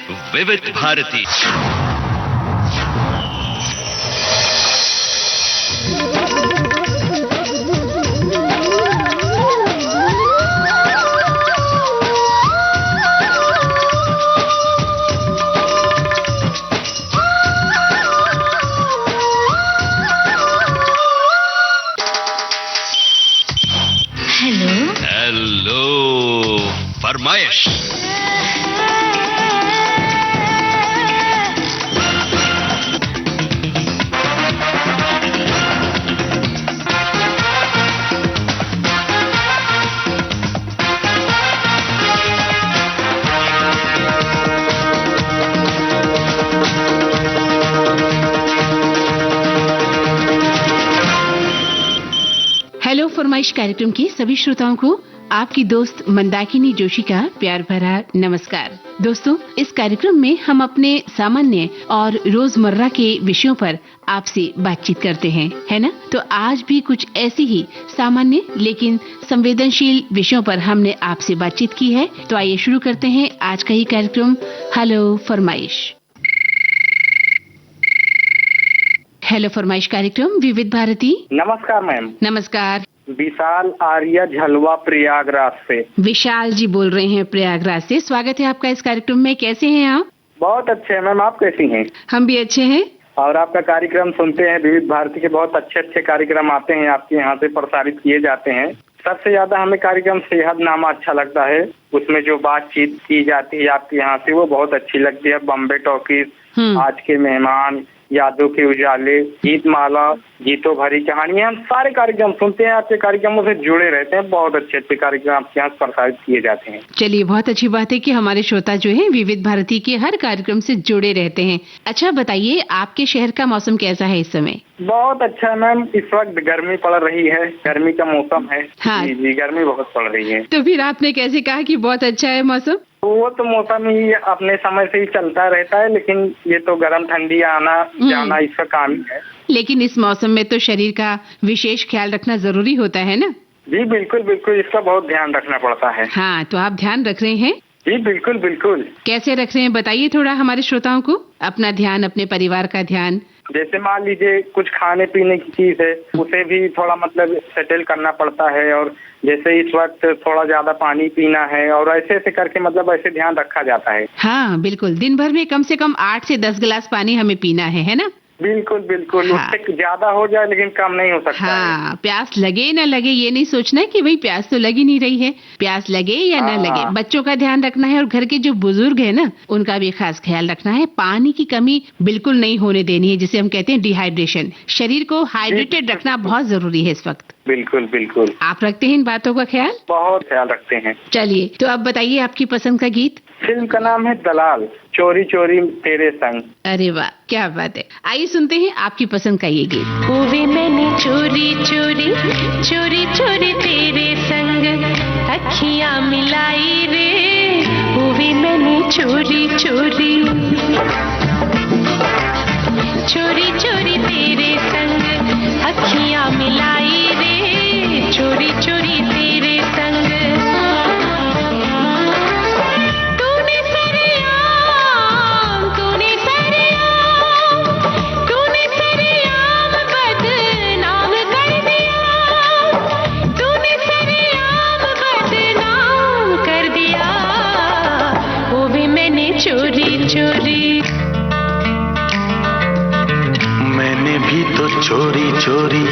विविध भारती। हेलो फरमाइश। हेलो फरमाइश कार्यक्रम के सभी श्रोताओं को आपकी दोस्त मंदाकिनी जोशी का प्यार भरा नमस्कार। दोस्तों, इस कार्यक्रम में हम अपने सामान्य और रोजमर्रा के विषयों पर आपसे बातचीत करते हैं, है ना? तो आज भी कुछ ऐसी ही सामान्य लेकिन संवेदनशील विषयों पर हमने आपसे बातचीत की है। तो आइए शुरू करते हैं आज का ही कार्यक्रम हेलो फरमाइश। हेलो फरमाइश कार्यक्रम विविध भारती। नमस्कार मैम। नमस्कार। विशाल आर्या झलवा प्रयागराज से। विशाल जी बोल रहे हैं प्रयागराज से। स्वागत है आपका इस कार्यक्रम में। कैसे हैं आप? बहुत अच्छे हैं मैम, आप कैसी हैं? हम भी अच्छे हैं। और आपका कार्यक्रम सुनते हैं, विविध भारती के बहुत अच्छे अच्छे कार्यक्रम आते हैं, आपके यहाँ से प्रसारित किए जाते हैं। सबसे ज्यादा हमें कार्यक्रम सेहतनामा अच्छा लगता है। उसमें जो बातचीत की जाती है आपके यहाँ से वो बहुत अच्छी लगती है। बॉम्बे टॉकीज, आज के मेहमान, यादों के उजाले, गीत माला, गीतों भरी कहानी, हम सारे कार्यक्रम सुनते हैं, आपके कार्यक्रमों से जुड़े रहते हैं। बहुत अच्छे अच्छे कार्यक्रम आपके यहाँ प्रसारित किए जाते हैं। चलिए, बहुत अच्छी बात है कि हमारे श्रोता जो है विविध भारती के हर कार्यक्रम से जुड़े रहते हैं। अच्छा बताइए, आपके शहर का मौसम कैसा है इस समय? बहुत अच्छा है मैम। इस वक्त गर्मी पड़ रही है, गर्मी का मौसम है। हाँ। जी, गर्मी बहुत पड़ रही है। तो फिर आपने कैसे कहा कि बहुत अच्छा है मौसम? वो तो मौसम ही अपने समय से ही चलता रहता है, लेकिन ये तो गर्म ठंडी आना जाना इसका काम ही है। लेकिन इस मौसम में तो शरीर का विशेष ख्याल रखना जरूरी होता है ना? जी बिल्कुल बिल्कुल, इसका बहुत ध्यान रखना पड़ता है। हाँ, तो आप ध्यान रख रहे हैं? जी बिल्कुल बिल्कुल। कैसे रख रहे हैं बताइए थोड़ा हमारे श्रोताओं को, अपना ध्यान, अपने परिवार का ध्यान। जैसे मान लीजिए कुछ खाने पीने की चीज है, उसे भी थोड़ा मतलब सेटल करना पड़ता है। और जैसे इस वक्त थोड़ा ज्यादा पानी पीना है, और ऐसे ऐसे करके मतलब ऐसे ध्यान रखा जाता है। हाँ बिल्कुल, दिन भर में कम से कम 8 से 10 गिलास पानी हमें पीना है ना? बिल्कुल बिल्कुल। हाँ। उससे ज्यादा हो जाए लेकिन कम नहीं हो सकता हाँ, है। प्यास लगे न लगे ये नहीं सोचना है कि भाई प्यास तो लगी नहीं रही है, प्यास लगे या न लगे। बच्चों का ध्यान रखना है और घर के जो बुजुर्ग है ना, उनका भी खास ख्याल रखना है। पानी की कमी बिल्कुल नहीं होने देनी है, जिसे हम कहते हैं डिहाइड्रेशन। शरीर को हाइड्रेटेड रखना बहुत जरूरी है इस वक्त। बिल्कुल बिल्कुल। आप रखते हैं इन बातों का ख्याल? बहुत ख्याल रखते हैं। चलिए, तो अब बताइए आपकी पसंद का गीत। फिल्म का नाम है दलाल, चोरी चोरी तेरे संग। अरे वाह, क्या बात है। आइए सुनते हैं आपकी पसंद का ये गीत। ओवे मैंने चोरी चोरी चोरी चोरी तेरे संग अखियां मिलाई रे। ओवे मैंने चोरी चोरी चोरी चोरी तेरे संग अखियां मिलाई रे। चोरी चोरी तेरे संग चोरी चोरी। मैंने भी तो चोरी चोरी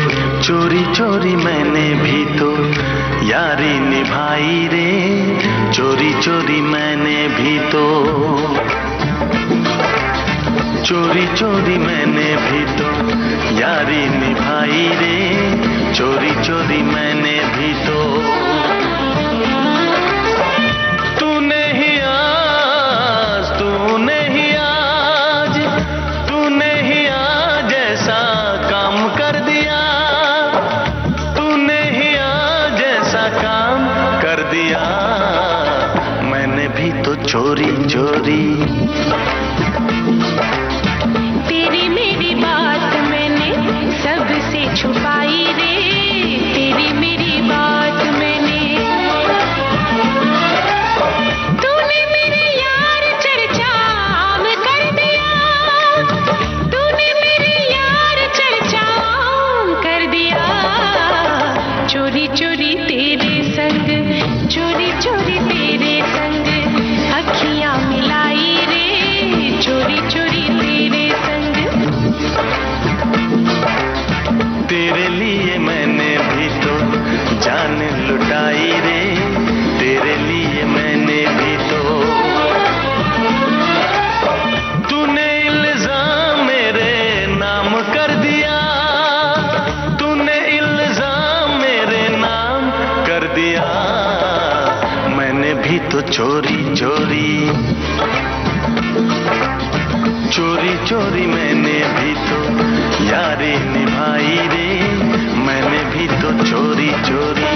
चोरी चोरी मैंने भी तो यारी निभाई रे। चोरी चोरी मैंने भी तो चोरी चोरी मैंने भी तो यारी निभाई रे। चोरी चोरी मैंने भी तो चोरी चोरी। तेरी मेरी बात मैंने सबसे छुपाई रे। तेरी मेरी बात मैंने, तूने मेरे यार चर्चा चोरी चोरी चोरी चोरी मैंने भी तो यारी निभाई रे, मैंने भी तो चोरी चोरी।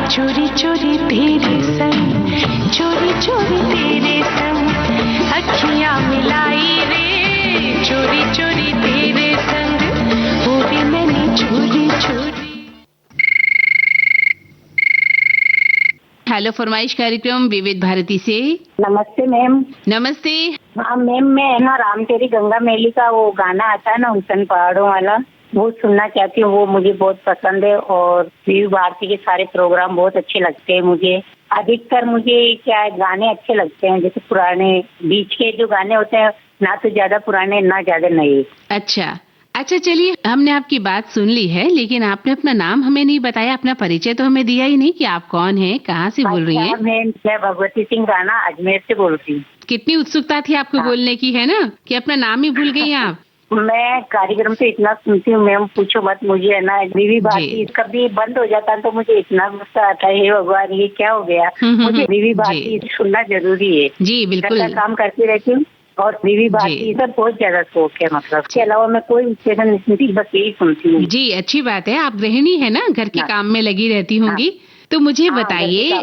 चोरी चोरी तेरे संग, चोरी चोरी तेरे संग अखियां मिलाई रे, चोरी चोरी तेरे संग वो भी मैंने चोरी चोरी। हेलो फरमाइश कार्यक्रम विविध भारती से। नमस्ते मैम। नमस्ते। हाँ मैम, मैं है ना राम तेरी गंगा मैली का वो गाना आता है ना उन पहाड़ों वाला, वो सुनना चाहती हूँ। वो मुझे बहुत पसंद है और विविध भारती के सारे प्रोग्राम बहुत अच्छे लगते हैं मुझे। अधिकतर मुझे क्या है गाने अच्छे लगते हैं, जैसे पुराने बीच के जो गाने होते हैं, ना तो ज्यादा पुराने ना ज्यादा नए। अच्छा चलिए, हमने आपकी बात सुन ली है, लेकिन आपने अपना नाम हमें नहीं बताया, अपना परिचय तो हमें दिया ही नहीं कि आप कौन हैं, कहाँ से बोल रही हैं। मैं भगवती सिंह राणा अजमेर से बोल रही हूँ। कितनी उत्सुकता थी आपको बोलने की, है ना, कि अपना नाम ही भूल गई आप। मैं कार्यक्रम तो इतना सुनती हूँ मैम, पूछो मत। मुझे है ना विविध भारती कभी बंद हो जाता है तो मुझे इतना गुस्सा आता है, हे भगवान ये क्या हो गया। मुझे विविध भारती सुनना जरूरी है। जी बिल्कुल। घर का काम करती रहती हूँ और विविध भारती सब बहुत ज्यादा शौक है। मतलब इसके अलावा मैं कोई स्टेशन नहीं सुनती, बस यही सुनती हूँ। जी अच्छी बात है, आप गृहिणी है ना, घर के काम में लगी रहती होंगी। तो मुझे बताइए,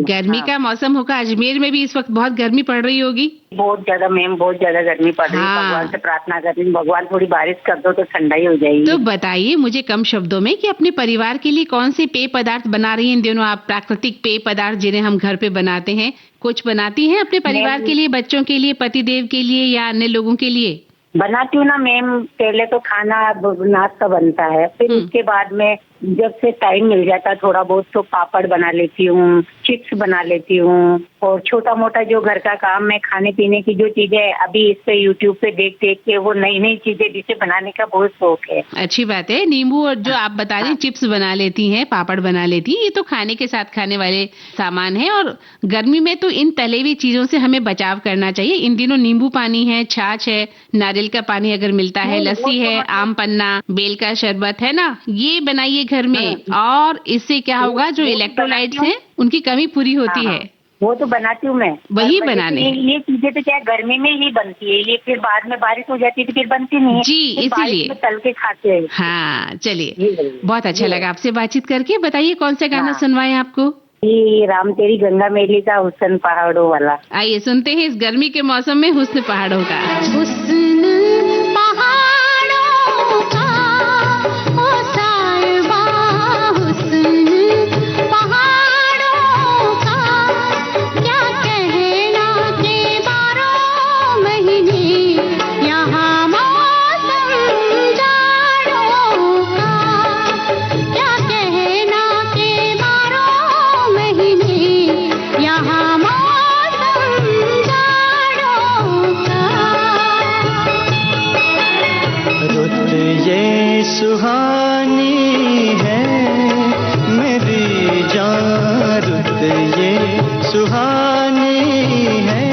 गर्मी का मौसम होगा, अजमेर में भी इस वक्त बहुत गर्मी पड़ रही होगी। बहुत ज्यादा मैम, बहुत ज्यादा गर्मी पड़ रही है। भगवान से प्रार्थना कर रही हूँ, भगवान थोड़ी बारिश कर दो तो ठंडाई हो जाएगी। तो बताइए मुझे कम शब्दों में कि अपने परिवार के लिए कौन से पेय पदार्थ बना रही हैं इन दिनों आप, प्राकृतिक पेय पदार्थ जिन्हें हम घर पे बनाते हैं, कुछ बनाती हैं अपने परिवार के लिए, बच्चों के लिए, पतिदेव के लिए या अन्य लोगों के लिए? बनाती हूँ ना मैम। पहले तो खाना नाश्ता बनता है, फिर उसके बाद में जब से टाइम मिल जाता है थोड़ा बहुत तो पापड़ बना लेती हूँ, चिप्स बना लेती हूँ, और छोटा मोटा जो घर का काम है, खाने पीने की जो चीजें अभी इस पे यूट्यूब पे देख देख के वो नई नई चीजें जिसे बनाने का बहुत शौक है। अच्छी बात है। नींबू और जो आप बता रही चिप्स बना लेती हैं, पापड़ बना लेती हैं, ये तो खाने के साथ खाने वाले सामान है। और गर्मी में तो इन तले हुई चीजों से हमें बचाव करना चाहिए। इन दिनों नींबू पानी है, छाछ है, नारियल का पानी अगर मिलता है, लस्सी है, आम पन्ना, बेल का शरबत है ना, ये बनाइए घर में। और इससे क्या होगा, जो इलेक्ट्रोलाइट्स हैं उनकी कमी पूरी होती है। वो तो बनाती हूँ मैं, वही बनाने। ये चीजें तो क्या गर्मी में ही बनती है, ये फिर बाद में बारिश हो जाती है तो फिर बनती नहीं है। जी इसीलिए तल के खाते हैं। हाँ चलिए, बहुत अच्छा लगा आपसे बातचीत करके। बताइए कौन सा गाना सुनवाएं आपको? ये राम तेरी गंगा मैली का हुस्न पहाड़ों वाला। आइए सुनते हैं इस गर्मी के मौसम में हुस्न पहाड़ों का। सुहानी है मेरी जान, रुत ये सुहानी है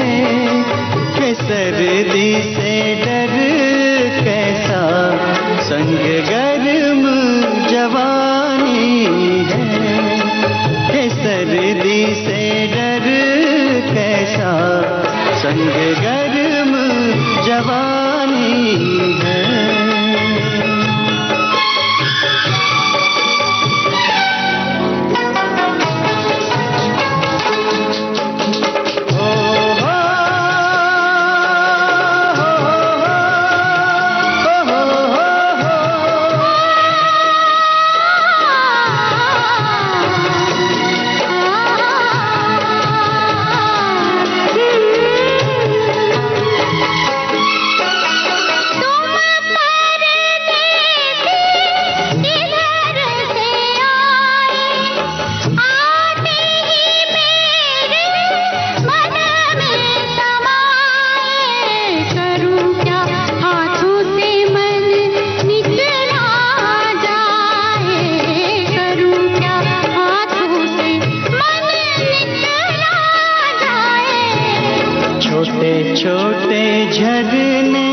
कि सर्दी से डर कैसा, संग गर्म जवानी है कि सर्दी से डर कैसा, संग गर्म जवानी है। छोटे छोटे झरने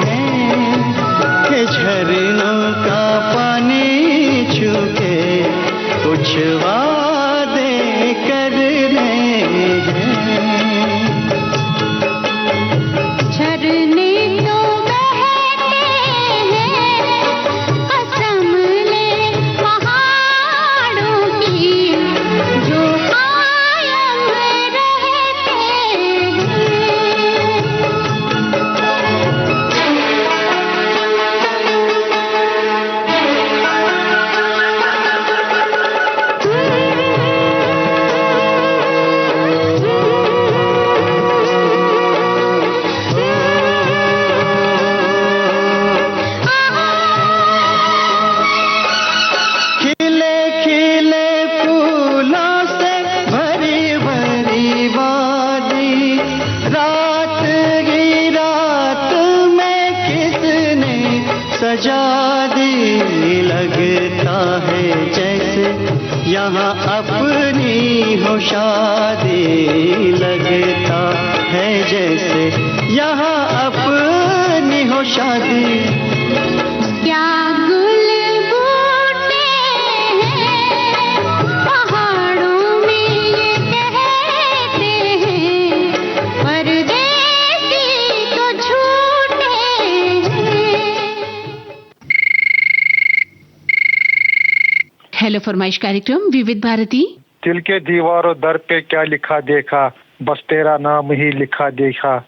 हैं कि झरनों का पानी छू के कुछ वादे करने हैं। झरने तो बहते हैं कसम ले पहाड़ों की जो कायम रहते खिले खिले फूलों से भरी भरी वादी, रात ही रात में किसने सजा दी। लगता है जैसे यहाँ अपनी हो शादी, लगता है जैसे यहाँ अपनी हो शादी। क्या गुल बूटे हैं पहाड़ों में ये कहते हैं परदेसी तो झूठे हैं। हेलो फरमाइश कार्यक्रम विविध भारती। दिल के दीवारों दर पे क्या लिखा देखा, बस तेरा नाम ही लिखा देखा।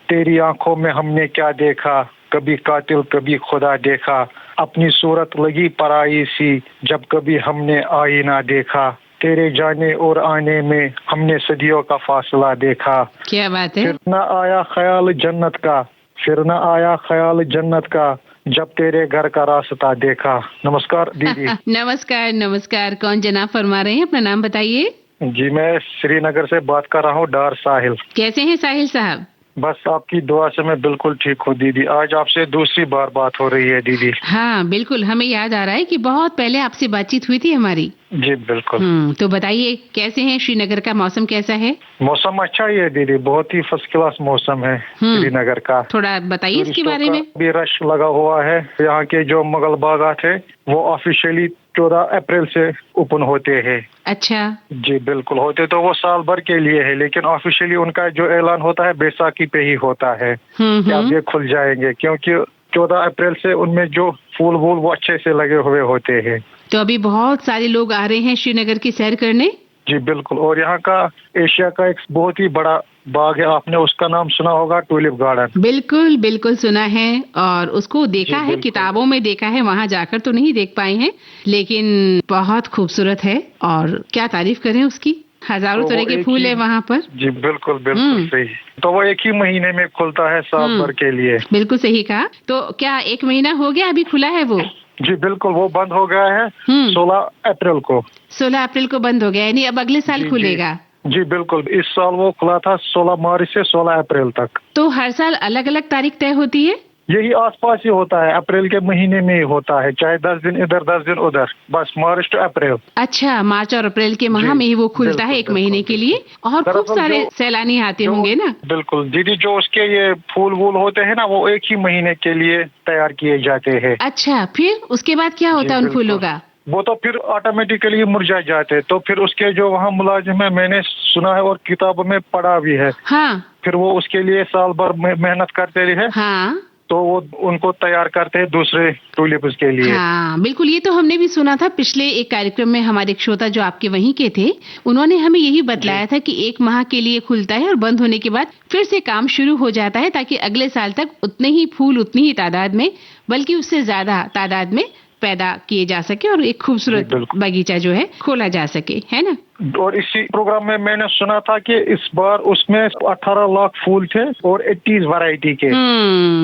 तेरी आंखों में हमने क्या देखा, कभी कातिल कभी खुदा देखा। अपनी सूरत लगी पराई सी, जब कभी हमने आईना देखा। तेरे जाने और आने में हमने सदियों का फासला देखा। क्या बात है। फिर न आया ख्याल जन्नत का, फिर न आया ख्याल जन्नत का, जब तेरे घर का रास्ता देखा। नमस्कार दीदी। नमस्कार नमस्कार। कौन जनाब फरमा रहे हैं, अपना नाम बताइए। जी मैं श्रीनगर से बात कर रहा हूँ, डार साहिल। कैसे हैं साहिल साहब? बस आपकी दुआ से मैं बिल्कुल ठीक हूँ दीदी। आज आपसे दूसरी बार बात हो रही है दीदी। हाँ बिल्कुल, हमें याद आ रहा है कि बहुत पहले आपसे बातचीत हुई थी हमारी। जी बिल्कुल। तो बताइए कैसे हैं, श्रीनगर का मौसम कैसा है? मौसम अच्छा ही है दीदी, बहुत ही फर्स्ट क्लास मौसम है श्रीनगर का। थोड़ा बताइए इसके बारे में। भी रश लगा हुआ है। यहाँ के जो मुगल बागात है वो ऑफिशियली 14 अप्रैल से ओपन होते हैं। अच्छा। जी बिल्कुल, होते तो वो साल भर के लिए है, लेकिन ऑफिशियली उनका जो ऐलान होता है बैसाखी पे ही होता है कि अब ये खुल जाएंगे, क्योंकि 14 अप्रैल से उनमें जो फूल वूल वो अच्छे से लगे हुए होते हैं। तो अभी बहुत सारे लोग आ रहे हैं श्रीनगर की सैर करने। जी बिल्कुल। और यहाँ का एशिया का एक बहुत ही बड़ा बाग है, आपने उसका नाम सुना होगा, टूलिप गार्डन। बिल्कुल बिल्कुल सुना है और उसको देखा है, किताबों में देखा है, वहाँ जाकर तो नहीं देख पाए हैं, लेकिन बहुत खूबसूरत है और क्या तारीफ करें उसकी। हजारों तरह के फूल है वहाँ पर। जी बिल्कुल बिल्कुल सही। तो वो एक ही महीने में खुलता है साल भर के लिए। बिल्कुल सही कहा। तो क्या 1 महीना हो गया अभी खुला है वो? जी बिल्कुल, वो बंद हो गया है 16 अप्रैल को। 16 अप्रैल को बंद हो गया, यानी अब अगले साल खुलेगा। जी बिल्कुल, इस साल वो खुला था 16 मार्च से 16 अप्रैल तक। तो हर साल अलग अलग तारीख तय होती है? यही आसपास ही होता है, अप्रैल के महीने में ही होता है, चाहे 10 दिन इधर 10 दिन उधर, बस मार्च टू अप्रैल। अच्छा, मार्च और अप्रैल के माह में ही वो खुलता है 1 महीने के लिए, और खूब सारे सैलानी आते होंगे ना। बिल्कुल दीदी, जो उसके ये फूल वूल होते हैं ना, वो एक ही महीने के लिए तैयार किए जाते हैं। अच्छा, फिर उसके बाद क्या होता है उन फूलों का? वो तो फिर ऑटोमेटिकली मुरझा जाते हैं। तो फिर उसके जो वहाँ मुलाजिम है, मैंने सुना है और किताबों में पढ़ा भी है। हाँ। फिर वो उसके लिए साल भर मेहनत करते रहे। हाँ। तो वो उनको तैयार करते हैं दूसरे टूलिप्स के लिए। हाँ बिल्कुल, ये तो हमने भी सुना था पिछले एक कार्यक्रम में। हमारे एक श्रोता जो आपके वहीं के थे, उन्होंने हमें यही बतलाया था कि 1 माह के लिए खुलता है और बंद होने के बाद फिर से काम शुरू हो जाता है, ताकि अगले साल तक उतने ही फूल, उतनी ही तादाद में, बल्कि उससे ज्यादा तादाद में पैदा किए जा सके और एक खूबसूरत बगीचा जो है खोला जा सके, है ना। और इसी प्रोग्राम में मैंने सुना था कि इस बार उसमें 18 लाख फूल थे और 80 वैरायटी के।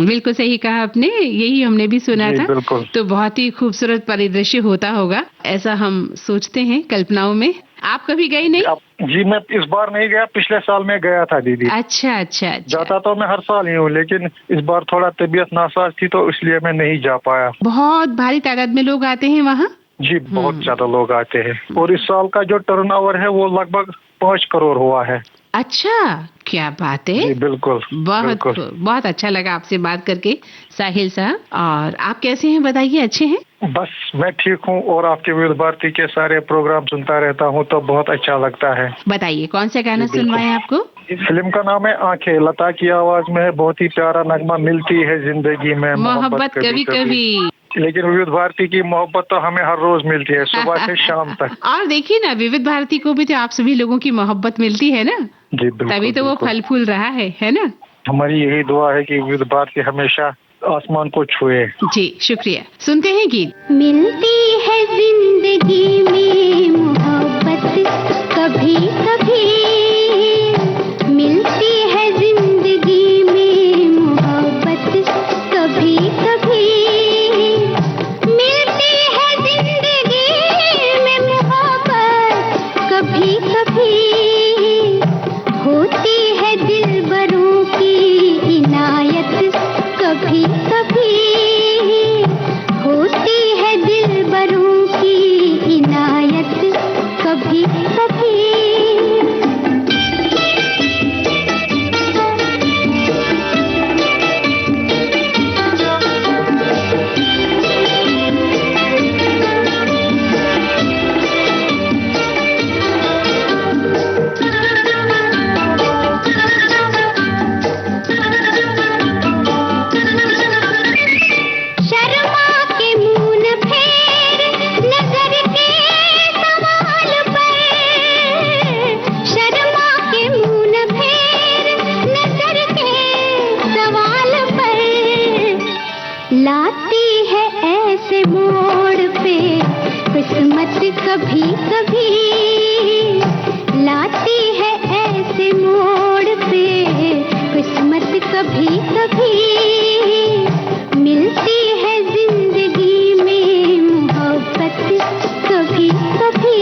बिल्कुल सही कहा आपने, यही हमने भी सुना था। बिल्कुल। तो बहुत ही खूबसूरत परिदृश्य होता होगा, ऐसा हम सोचते हैं कल्पनाओं में। आप कभी गए नहीं? जी मैं इस बार नहीं गया, पिछले साल में गया था दीदी। अच्छा अच्छा। जाता तो मैं हर साल ही हूँ, लेकिन इस बार थोड़ा तबीयत नासाज थी तो इसलिए मैं नहीं जा पाया। बहुत भारी तादाद में लोग आते हैं वहाँ? जी बहुत ज्यादा लोग आते हैं। और इस साल का जो टर्नओवर है वो लगभग 5 करोड़ हुआ है। अच्छा, क्या बात है। जी बिल्कुल। बहुत बहुत अच्छा लगा आपसे बात करके साहिल साहब। और आप कैसे हैं बताइए? अच्छे हैं? बस मैं ठीक हूँ और आपके विविध भारती के सारे प्रोग्राम सुनता रहता हूँ तो बहुत अच्छा लगता है। बताइए कौन सा गाना सुनवाएं आपको? फिल्म का नाम है आंखें, लता की आवाज में है, बहुत ही प्यारा नगमा, मिलती है जिंदगी में मोहब्बत कभी कभी। लेकिन विविध भारती की मोहब्बत तो हमें हर रोज मिलती है, सुबह से शाम तक। और देखिए ना, विविध भारती को भी तो आप सभी लोगों की मोहब्बत मिलती है ना। जी बिल्कुल, तभी तो वो फल फूल रहा है ना। हमारी यही दुआ है कि विविध भारती हमेशा आसमान को छुए। जी शुक्रिया। सुनते हैं गीत। मिलती है जिंदगी में मोहब्बत कभी कभी, मिलती है जिंदगी में मोहब्बत कभी कभी, मिलती है जिंदगी में मोहब्बत कभी कभी, होती है दिलबरों की इनायत कभी कभी, होती है दिलबरों की इनायत कभी कभी। लाती है ऐसे मोड़ पे किस्मत कभी कभी, लाती है ऐसे मोड़ पे किस्मत कभी कभी, मिलती है जिंदगी में मोहब्बत कभी कभी।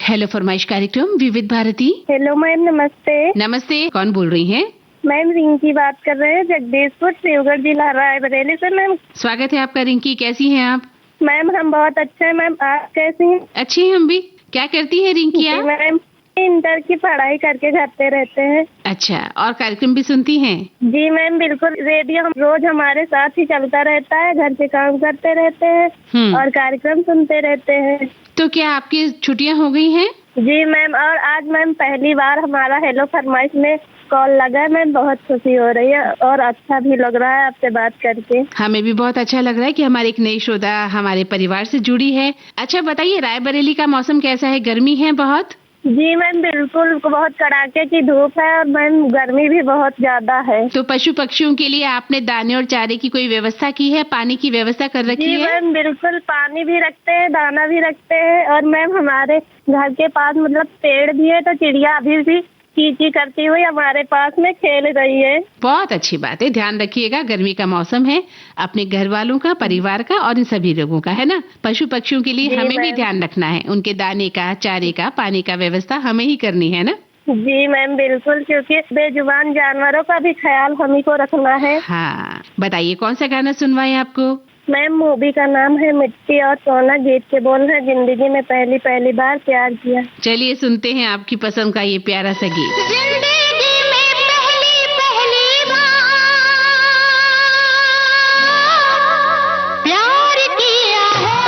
हेलो फरमाइश कार्यक्रम विविध भारती। हेलो मैम, नमस्ते। नमस्ते, कौन बोल रही हैं? मैम रिंकी बात कर रहे हैं, जगदीशपुर देवगढ़ जिला रायबरेली से। मैम स्वागत है आपका। रिंकी, कैसी हैं आप? मैम हम बहुत अच्छे हैं। मैम आप कैसी हैं? अच्छी हैं हम भी। क्या करती हैं रिंकी आप? मैम इंटर की पढ़ाई करके घर पे रहते हैं। अच्छा, और कार्यक्रम भी सुनती हैं? जी मैम बिल्कुल, रेडियो हम रोज हमारे साथ ही चलता रहता है, घर से काम करते रहते हैं और कार्यक्रम सुनते रहते हैं। तो क्या आपकी छुट्टियां हो गई हैं? जी मैम, और आज मैम पहली बार हमारा हेलो फरमाइश में कॉल लगा। मैम बहुत खुशी हो रही है और अच्छा भी लग रहा है आपसे बात करके। हमें भी बहुत अच्छा लग रहा है कि हमारे एक नई श्रोता हमारे परिवार से जुड़ी है। अच्छा बताइए, रायबरेली का मौसम कैसा है? गर्मी है बहुत? जी मैम बिल्कुल, बहुत कड़ाके की धूप है और मैम गर्मी भी बहुत ज्यादा है। तो पशु पक्षियों के लिए आपने दाने और चारे की कोई व्यवस्था की है, पानी की व्यवस्था कर रखी जी है? मैम बिल्कुल, पानी भी रखते हैं, दाना भी रखते हैं और मैम हमारे घर के पास मतलब पेड़ भी है, तो चिड़िया अभी भी चींची करती हुई हमारे पास में खेल रही है। बहुत अच्छी बात है, ध्यान रखिएगा, गर्मी का मौसम है, अपने घर वालों का, परिवार का और इन सभी लोगों का, है ना। पशु पक्षियों के लिए जी हमें भी मैम। ध्यान रखना है, उनके दाने का, चारे का, पानी का व्यवस्था हमें ही करनी है ना। जी मैम बिल्कुल, क्योंकि बेजुबान जानवरों का भी ख्याल हम ही को रखना है। हाँ, बताइए कौन सा गाना सुनवाएं आपको? मैम मूवी का नाम है मिट्टी और सोना, गीत के बोल है जिंदगी में पहली पहली बार प्यार किया। चलिए सुनते हैं आपकी पसंद का ये प्यारा सा गीत। जिंदगी में पहली पहली बार प्यार किया है।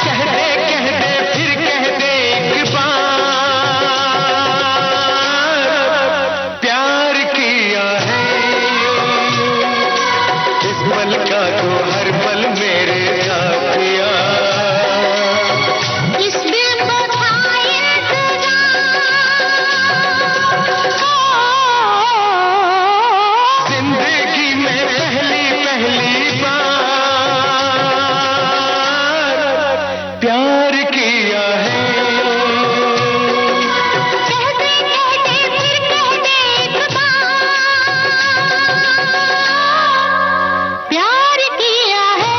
कह दे फिर कह दे एक बार प्यार किया है। इस पल का तो हर पल मेरे साथ किया। इस दिल को था इंतजार। जिंदगी में पहली पहली बार प्यार किया है। कहते कहते फिर कहते एक बार प्यार किया है।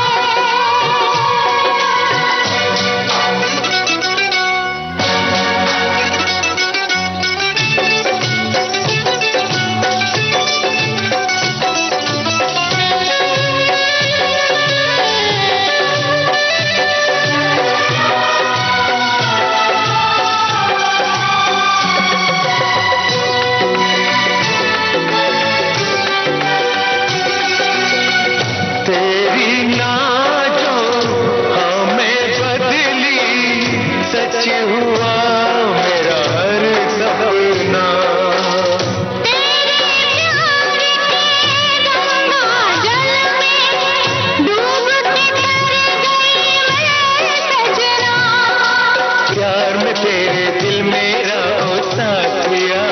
तेरी नाजों हमें बदली, सच हुआ मेरा हर सपना। तेरे प्यार के गंगा जल में डूब के तर गई मैं सजना। प्यार में तेरे दिल मेरा ओ साथिया।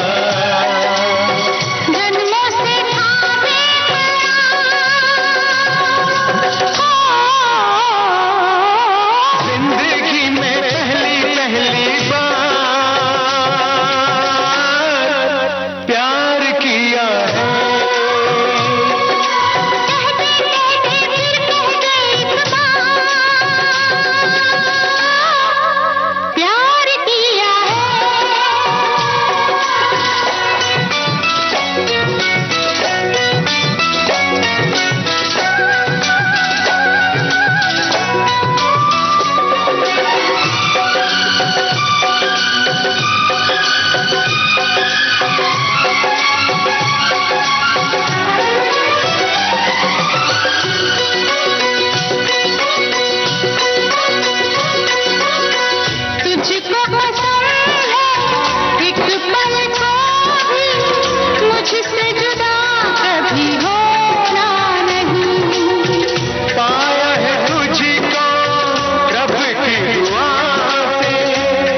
जन्मों से था जिंदगी में पहली पहली बार प्यार किया है। कहते कहते फिर कहते एक बार प्यार किया तुझको पसंद है एक पल को भी मुझसे जुदा कभी होना नहीं। पाया है तुझको रब की दुआ से,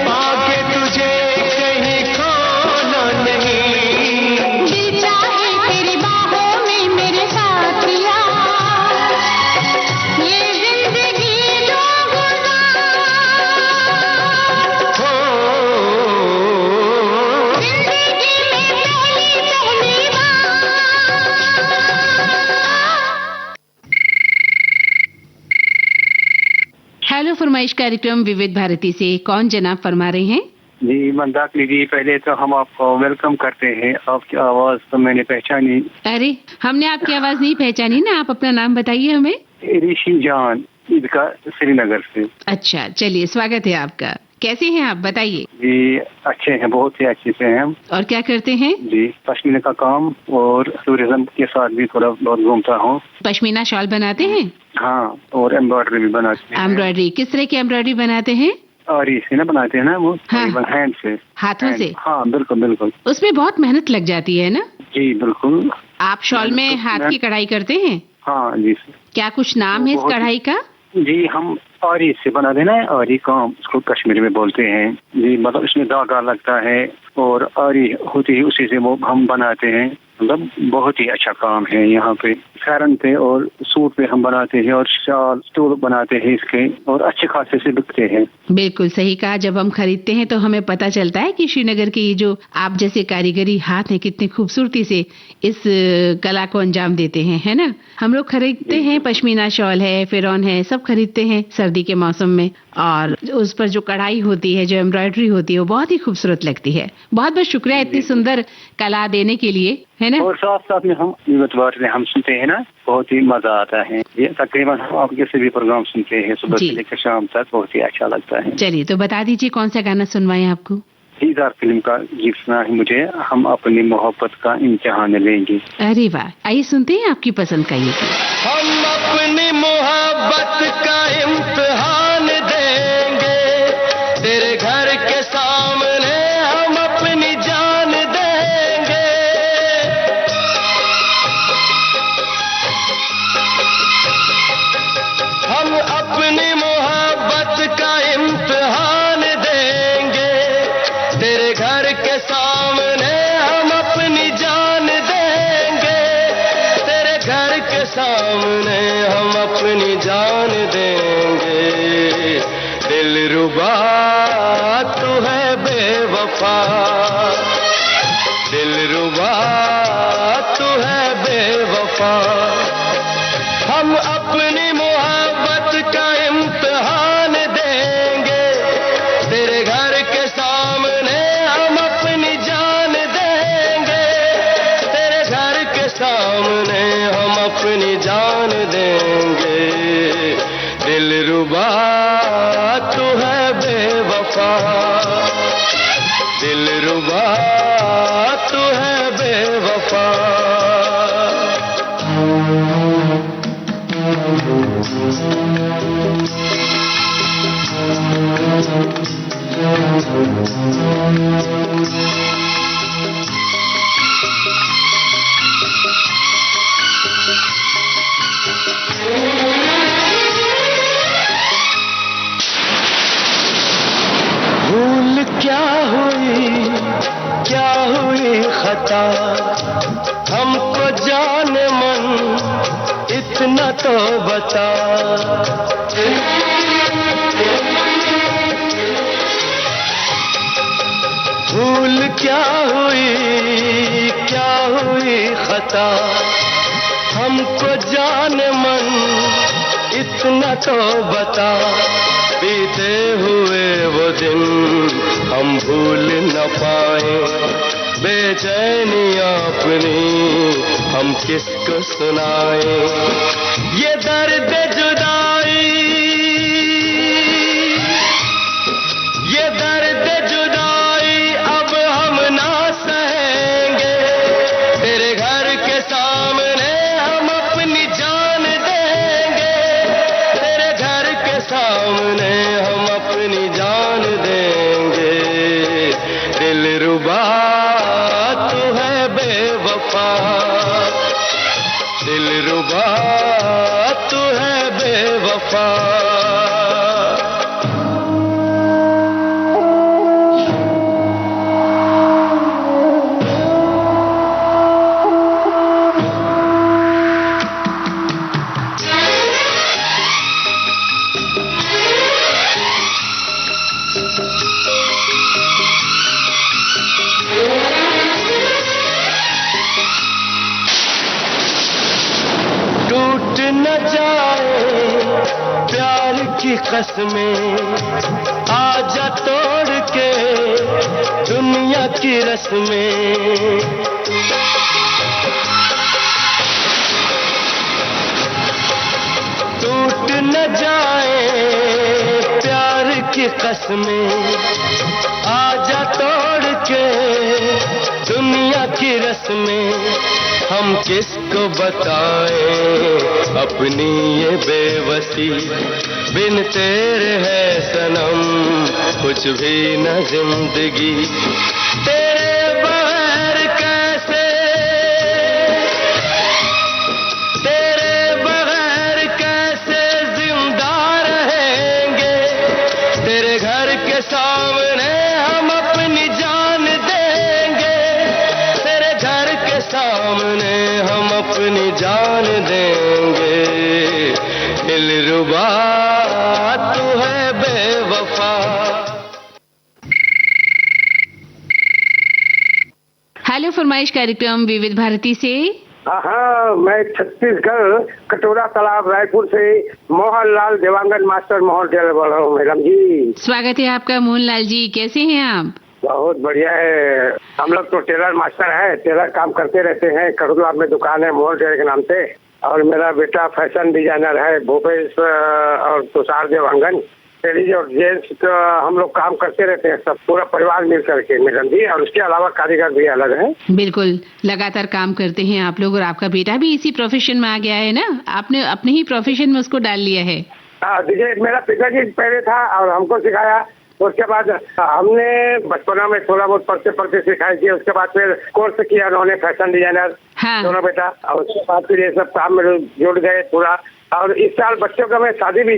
पाके तुझे कहीं खोना नहीं। दिल चाहे तेरी बाहों में मेरे साथिया, ये जिंदगी दो हो जिंदगी में पहली पहली बार। हेलो फरमाइश कार्यक्रम विविध भारती से कौन जनाब फरमा रहे हैं? जी मंदाकिनी जी, पहले तो हम आपको वेलकम करते हैं। आपकी आवाज तो मैंने पहचानी, अरे हमने आपकी आवाज नहीं पहचानी ना, आप अपना नाम बताइए हमें। ऋषि जान ईदगा श्रीनगर से। अच्छा, चलिए स्वागत है आपका। कैसे हैं आप, बताइए। जी अच्छे हैं, बहुत ही अच्छे से हैं हम। और क्या करते हैं? जी पश्मीना का काम और टूरिज्म के साथ भी थोड़ा बहुत घूमता हूँ। पश्मीना शॉल बनाते हैं? हाँ, और एम्ब्रॉयडरी भी बनाते हैं। एम्ब्रॉयडरी किस तरह की एम्ब्रॉयडरी बनाते हैं? और इसे ना बनाते हैं ना वो हाँ। हैंड से। हाथों से? हाँ बिल्कुल बिल्कुल। उसमें बहुत मेहनत लग जाती है ना। जी बिल्कुल। आप शॉल में हाथ की कढ़ाई करते हैं? हाँ जी सर। क्या कुछ नाम है इस बहुत- कढ़ाई का? जी हम आरी से बना देना है। आरी काम उसको कश्मीरी में बोलते हैं जी, मतलब इसमें धागा लगता है और आरी होती है, उसी से वो हम बनाते हैं। मतलब बहुत ही अच्छा काम है यहाँ पे। फैरन पे और सूट पे हम बनाते हैं और शाल स्टूल बनाते हैं इसके, और अच्छे खासे से बिकते हैं। बिल्कुल सही कहा। जब हम खरीदते हैं तो हमें पता चलता है कि श्रीनगर के ये जो आप जैसे कारीगरी हाथ हैं कितनी खूबसूरती से इस कला को अंजाम देते हैं, है ना। हम लोग खरीदते हैं, पश्मीना शॉल है, फिरौन है, सब खरीदते हैं सर्दी के मौसम में, और उस पर जो कढ़ाई होती है, जो एम्ब्रॉयडरी होती है, वो बहुत ही खूबसूरत लगती है। बहुत बहुत शुक्रिया इतनी सुंदर कला देने के लिए, है ना। और साथ साथ में हम हम सुनते हैं ना, बहुत ही मजा आता है। ये तकरीबन हम आपके सभी प्रोग्राम सुनते हैं सुबह से लेकर शाम तक, बहुत ही अच्छा लगता है। चलिए तो बता दीजिए कौन सा गाना सुनवाएं आपको। दीदार फिल्म का गीत सुना है मुझे, हम अपनी मोहब्बत का इम्तिहान लेंगे। अरे वाह, आइए सुनते हैं आपकी पसंद का ये गीत। हम अपनी मोहब्बत का इम्तिहान देंगे, तेरे घर के सामने हम अपनी जान देंगे। हम अपनी मोहब्बत का इम्तिहान देंगे, तेरे घर के सामने हम अपनी जान देंगे। तेरे घर के सामने हम अपनी जान देंगे। दिलरुबा तू है बेवफा, दिलरुबा तू है बेवफा। हम अपनी मोहब्बत का इम्तिहान देंगे, तेरे घर के सामने हम अपनी जान देंगे। तेरे घर के सामने हम अपनी जान देंगे। दिलरुबा तू है बेवफा, दिलरुबा तू है बेवफा। भूल क्या हुई खता, हमको जाने मन इतना तो बता। भूल क्या हुई खता, हमको जाने मन इतना तो बता। बीते हुए वो दिन हम भूल न पाए, बेचैनियां अपनी हम किसको सुनाए। ये दर्द जुदाई, ये दर्द जुदाई अब हम ना सहेंगे। तेरे घर के सामने हम अपनी जान देंगे। तेरे घर के सामने हम अपनी जान देंगे। दिलरुबा तू है बेवफा, दिलरुबा तू है बेवफा। टूट न जाए प्यार की कसमें, आजा तोड़ के दुनिया की रस्में। टूट न जाए प्यार की कसमें, आजा तोड़ के दुनिया की रस्में। हम किसको बताएं अपनी ये बेबसी, बिन तेरे है सनम कुछ भी न जिंदगी। तेरे बगैर कैसे, तेरे बगैर कैसे जिंदा रहेंगे। जान देंगे। दिलरुबा तू है बेवफा। हेलो फरमाइश कार्यक्रम विविध भारती से। हाँ, मैं छत्तीसगढ़ कटोरा तालाब रायपुर से मोहनलाल देवांगन मास्टर मोहन टेलर बोल रहा हूँ मैडम जी। स्वागत है आपका मोहनलाल जी, कैसे हैं आप? बहुत बढ़िया है। हम लोग तो टेलर मास्टर है, टेलर काम करते रहते हैं। कटोरा में दुकान है मोहन टेलर के नाम से, और मेरा बेटा फैशन डिजाइनर है भूपेश और तुषार देवांगन। लेडीज और जेंट्स तो हम लोग काम करते रहते हैं, सब पूरा परिवार मिल करके मैडम जी। और उसके अलावा कारीगर भी अलग है। बिल्कुल, लगातार काम करते हैं आप लोग, और आपका बेटा भी इसी प्रोफेशन में आ गया है ना, आपने अपने ही प्रोफेशन में उसको डाल लिया है। हाँ, देखिए मेरा पिताजी पहले था और हमको सिखाया। उसके बाद हमने बचपना में थोड़ा बहुत पढ़ते पढ़ते सिखाई थी। उसके बाद फिर कोर्स किया उन्होंने फैशन डिजाइनर। हाँ। दोनों बेटा, और उसके बाद फिर ये सब काम में जुड़ गए पूरा। और इस साल बच्चों का मैं शादी भी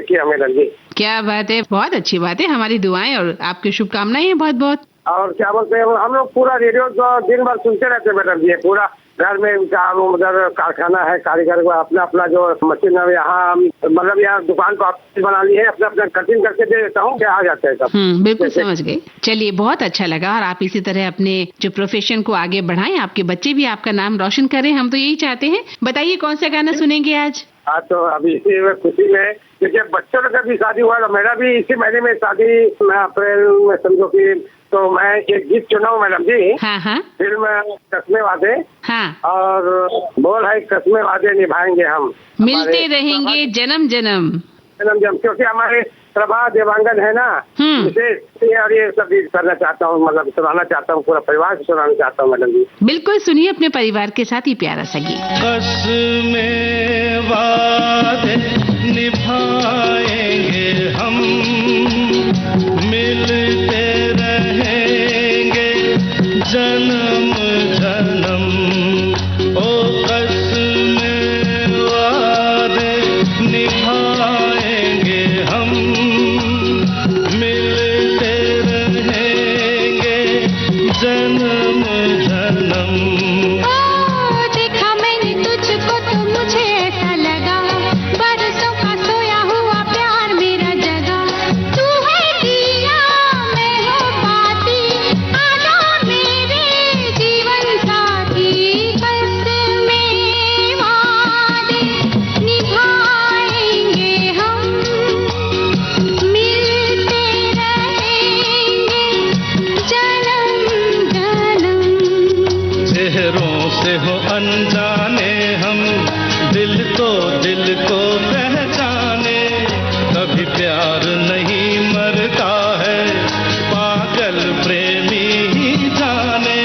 किया मैडम जी। क्या बात है, बहुत अच्छी बात है। हमारी दुआएं और आपकी शुभकामनाएं हैं बहुत बहुत। और क्या बोलते हैं, हम लोग पूरा रेडियो तो दिन भर सुनते रहते हैं मैडम जी। पूरा घर में काम, उधर कारखाना है, कारीगर का अपना अपना जो मशीन है, यहाँ मतलब यहाँ दुकान को बना ली है, अपना अपना कटिंग करके दे देता हूँ, क्या आ जाता है सब। बिल्कुल समझ गए। चलिए, बहुत अच्छा लगा, और आप इसी तरह अपने जो प्रोफेशन को आगे बढ़ाएं, आपके बच्चे भी आपका नाम रोशन करें, हम तो यही चाहते हैं। बताइए कौन सा गाना सुनेंगे आज? हाँ, तो अभी इसी खुशी में, क्योंकि बच्चों का भी शादी हुआ, मेरा भी इसी महीने में शादी, मैं अप्रैल में समझो कि, तो मैं एक गीत चुना हूँ मैडम जी। हाँ हाँ। फिल्म कस्मे वादे। हाँ। और बोल है कस्मे वादे निभाएंगे हम, मिलते रहेंगे जन्म जन्म। जन्म जन्म, क्योंकि हमारे प्रभा देवांगन है ना, इसे और ये सब करना चाहता हूँ, मतलब सुनाना चाहता हूँ, पूरा परिवार से सुनाना चाहता हूँ मैडम जी। बिल्कुल सुनिए अपने परिवार के साथ ही प्यारा सा गीत। कस्मे वादे निभाएंगे हम, मिलते रहेंगे जन्म जन्म। ओ कस्मे वादे निभाएंगे हम, मिलते रहेंगे जन्म जन्म। देखा मैंने तुझको तो मुझे ऐसा लगा, बरसों का सोया हुआ प्यार मेरा जगा। तू है दिया, मैं हूँ बाती, आजा मेरे जीवन साथी। कस्मे वादे निभाएंगे हम, मिलते रहेंगे जन्म जन्म। चेहरों से हो अनजाने हम, दिल तो दिल को पहचाने। कभी प्यार नहीं मरता है, पागल प्रेमी ही जाने।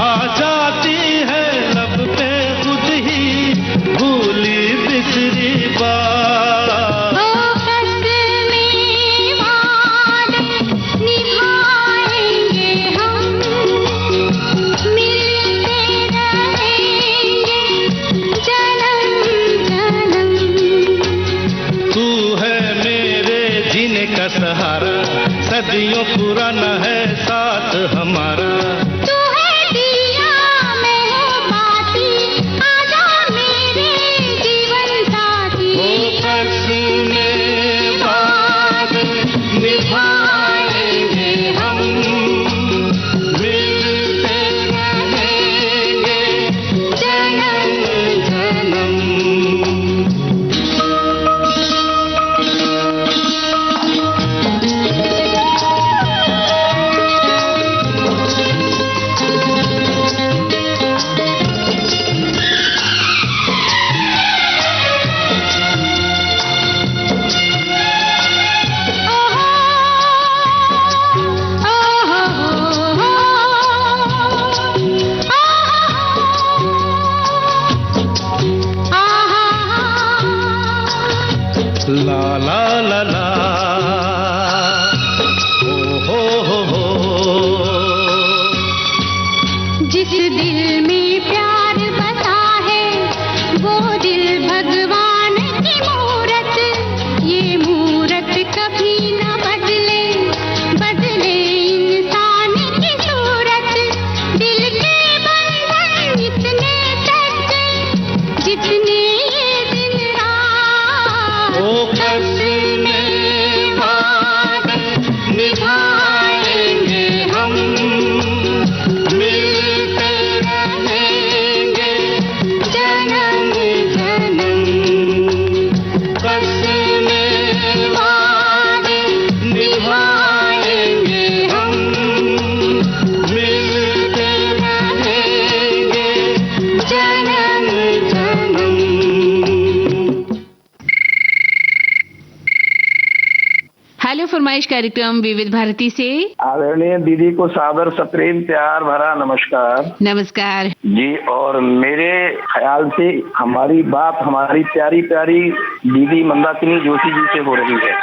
आ जाती है लब पे खुद ही भूली बिसरी बात। ओ कस्मे वादे निभाएंगे हम, मिलते रहेंगे जन्म जन्म। तू है मेरे जीने का सहारा, सदियों पुराना है साथ हमारा। तू है दिया, मैं हूँ बाती, आजा मेरे जीवन साथी। ओ कस्मे वादे निभाएंगे हम, मिलते रहेंगे जन्म जन्म। ला ला ला ला, ओ हो। जिस दिल में प्यार बसा है, वो दिल भगवान की मूरत। ये मूरत कभी न बदले, बदले इंसान की सूरत। दिल के बंधन इतने सच्चे, हेलो फरमाइश कार्यक्रम विविध भारती से। आदरणीय दीदी को सादर सप्रेम प्यार भरा नमस्कार। नमस्कार जी। और मेरे ख्याल से हमारी बात हमारी प्यारी प्यारी दीदी मंदाकिनी जोशी जी से हो रही है।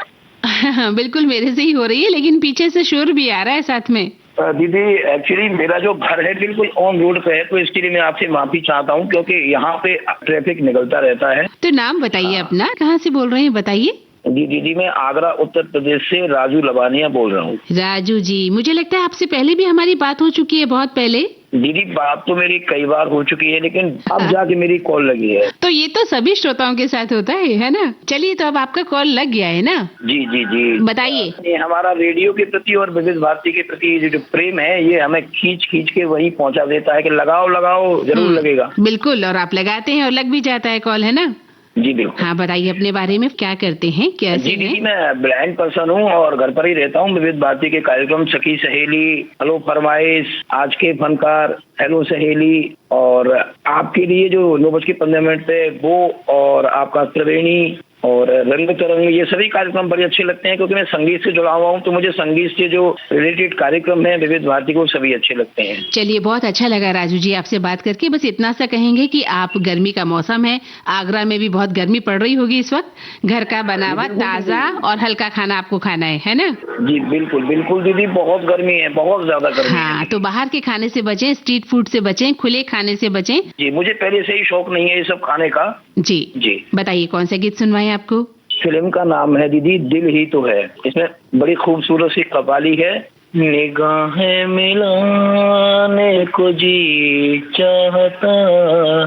बिल्कुल मेरे से ही हो रही है, लेकिन पीछे से शोर भी आ रहा है साथ में। दीदी एक्चुअली मेरा जो घर है बिल्कुल ऑन रोड पे है, तो इसके लिए मैं आपसे माफी चाहता हूँ क्योंकि यहाँ पे ट्रैफिक निकलता रहता है। तो नाम बताइए अपना, कहाँ से बोल रहे हैं बताइए। जी दीदी, मैं आगरा उत्तर प्रदेश से राजू लबानिया बोल रहा हूँ। राजू जी, मुझे लगता है आपसे पहले भी हमारी बात हो चुकी है, बहुत पहले। दीदी बात तो मेरी कई बार हो चुकी है, लेकिन अब जाके मेरी कॉल लगी है। तो ये तो सभी श्रोताओं के साथ होता है ना। चलिए, तो अब आपका कॉल लग गया है ना। जी जी जी, बताइए। हमारा रेडियो के प्रति और विविध भारती के प्रति जो प्रेम है, ये हमें खींच खींच के वही पहुंचा देता है कि लगाओ लगाओ जरूर लगेगा। बिल्कुल, और आप लगाते हैं और लग भी जाता है कॉल, है ना। जी बिल्कुल। हाँ, बताइए अपने बारे में, क्या करते हैं, कैसे जी दीदी, मैं ब्लाइंड पर्सन हूँ और घर पर ही रहता हूँ। विविध भारती के कार्यक्रम सखी सहेली, हेलो फरमाइश, आज के फनकार, हेलो सहेली, और आपके लिए जो 9:15 पे वो, और आपका त्रिवेणी और रंग तरंग, ये सभी कार्यक्रम बड़े अच्छे लगते हैं क्योंकि मैं संगीत से जुड़ा हुआ हूँ, तो मुझे संगीत से जो रिलेटेड कार्यक्रम है विविध भारती को सभी अच्छे लगते हैं। चलिए, बहुत अच्छा लगा राजू जी आपसे बात करके। बस इतना सा कहेंगे कि आप, गर्मी का मौसम है, आगरा में भी बहुत गर्मी पड़ रही होगी इस वक्त। घर का बना हुआ ताजा और हल्का खाना आपको खाना है ना। जी बिल्कुल बिल्कुल दीदी, बहुत गर्मी है, बहुत ज्यादा गर्मी है। हाँ, तो बाहर के खाने से बचें, स्ट्रीट फूड से बचें, खुले खाने से बचें। जी, मुझे पहले से ही शौक नहीं है ये सब खाने का। जी जी, बताइए कौन सा गीत सुनवाएं आपको। फिल्म का नाम है दीदी दिल ही तो है। इसमें बड़ी खूबसूरत सी कव्वाली है, निगाहें मिलाने को जी चाहता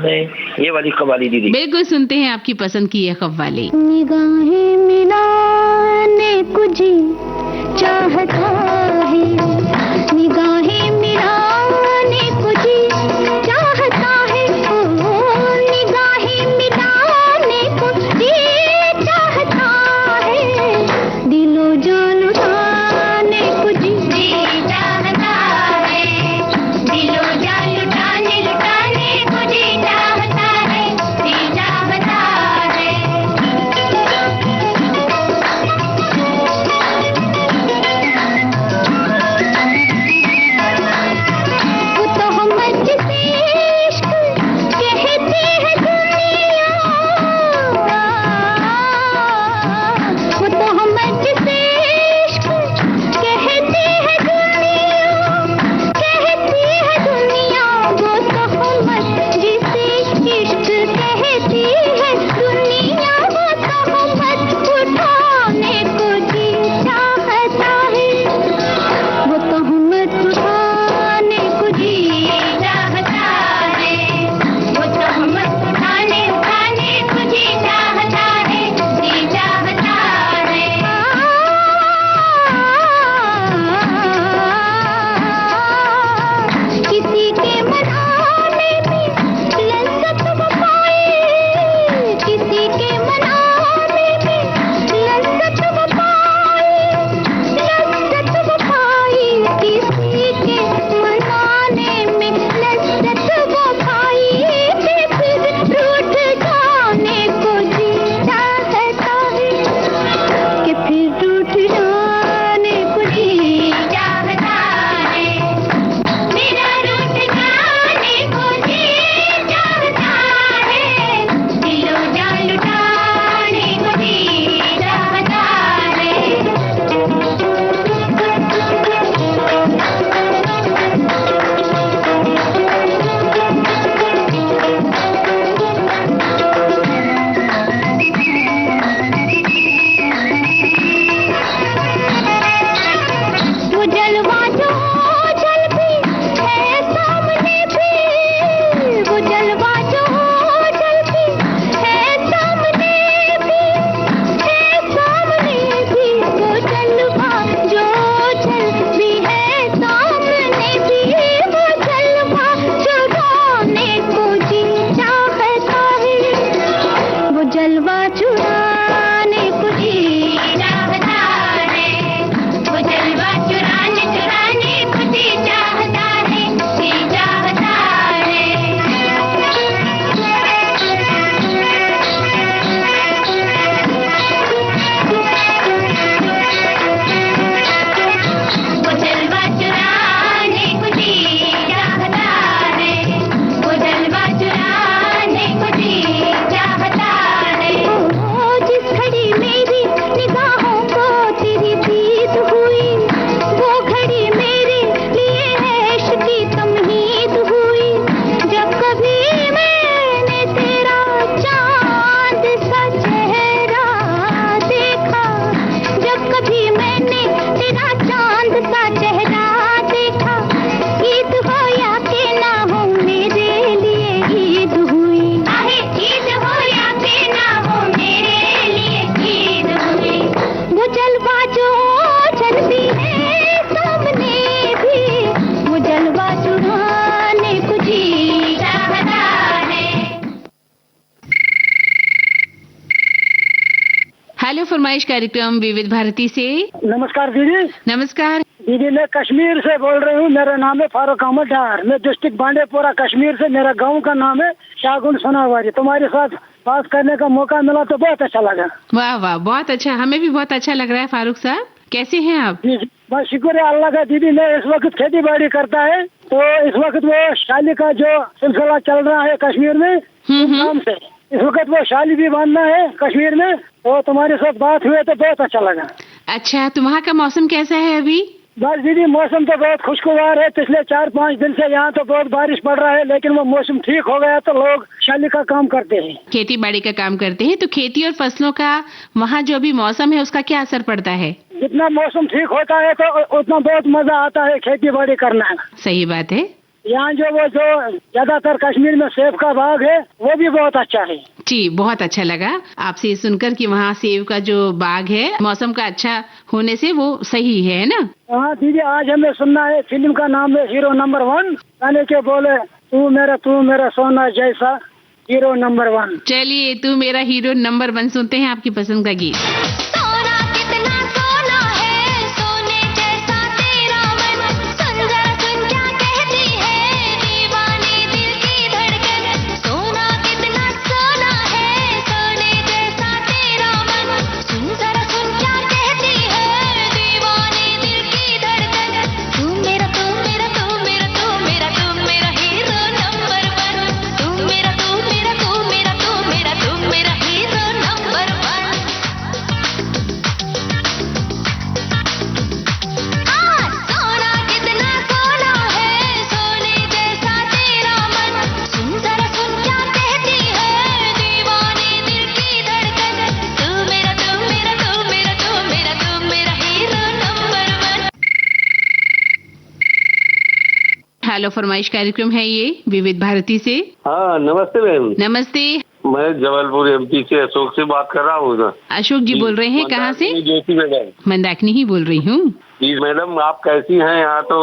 है, ये वाली कव्वाली दीदी। बिल्कुल सुनते हैं आपकी पसंद की ये कव्वाली। निगाहें मिलाने को जी चाहता है, निगाहें मिलाने को जी चाहता है, ओ निगाहें मिलाने को जी चाहता है, दिलो जान लुटाने को जी चाहता है, दिलो जान लुटाने को जी चाहता है, जी चाहता है। हेलो फरमाइश कार्यक्रम विविध भारती से। नमस्कार दीदी। नमस्कार दीदी, मैं कश्मीर से बोल रही हूँ। मेरा नाम है फारूक अहमद डार। मैं डिस्ट्रिक्ट बांडीपुरा कश्मीर से। मेरा गांव का नाम है शाहगुन सोनावारी। तुम्हारे साथ बात करने का मौका मिला तो बहुत अच्छा लगा। वाह वाह, बहुत अच्छा। हमें भी बहुत अच्छा लग रहा है। फारूक साहब, कैसे हैं आप? जी, बस शुक्र है अल्लाह का। दीदी, मैं इस वक्त खेती बाड़ी करता है, तो इस वक्त वो शादी का जो सिलसिला चल रहा है कश्मीर में, नाम से इस वक्त वो शादी भी बांधना है कश्मीर में। तो तुम्हारे साथ बात हुई तो बहुत अच्छा लगा। अच्छा, तो वहाँ का मौसम कैसा है अभी? बस दीदी, मौसम तो बहुत खुशगवार है। पिछले 4-5 दिन से यहाँ तो बहुत बारिश पड़ रहा है, लेकिन वो मौसम ठीक हो गया तो लोग शादी का काम करते हैं, खेती बाड़ी का काम करते हैं। तो खेती और फसलों का वहाँ जो अभी मौसम है उसका क्या असर पड़ता है? जितना मौसम ठीक होता है तो उतना बहुत मजा आता है खेती बाड़ी करना। सही बात है। यहाँ जो ज्यादातर कश्मीर में सेब का बाग है वो भी बहुत अच्छा है। जी, बहुत अच्छा लगा आपसे सुनकर कि वहाँ सेब का जो बाग है मौसम का अच्छा होने से वो सही है ना? हाँ दीदी, आज हमें सुनना है। फिल्म का नाम है हीरो नंबर 1। गाने के बोले तू मेरा सोना जैसा हीरो नंबर 1। चलिए, तू मेरा हीरो नंबर 1 सुनते हैं आपकी पसंद का गीत। हेलो फरमाइश कार्यक्रम है ये विविध भारती से। हाँ, नमस्ते बहन। नमस्ते। मैं जबलपुर एमपी से अशोक से बात कर रहा हूँ। अशोक जी बोल रहे हैं? कहाँ से? ज्योति मैडम। मंदाकिनी ही बोल रही हूँ। जी मैडम, आप कैसी हैं? यहाँ तो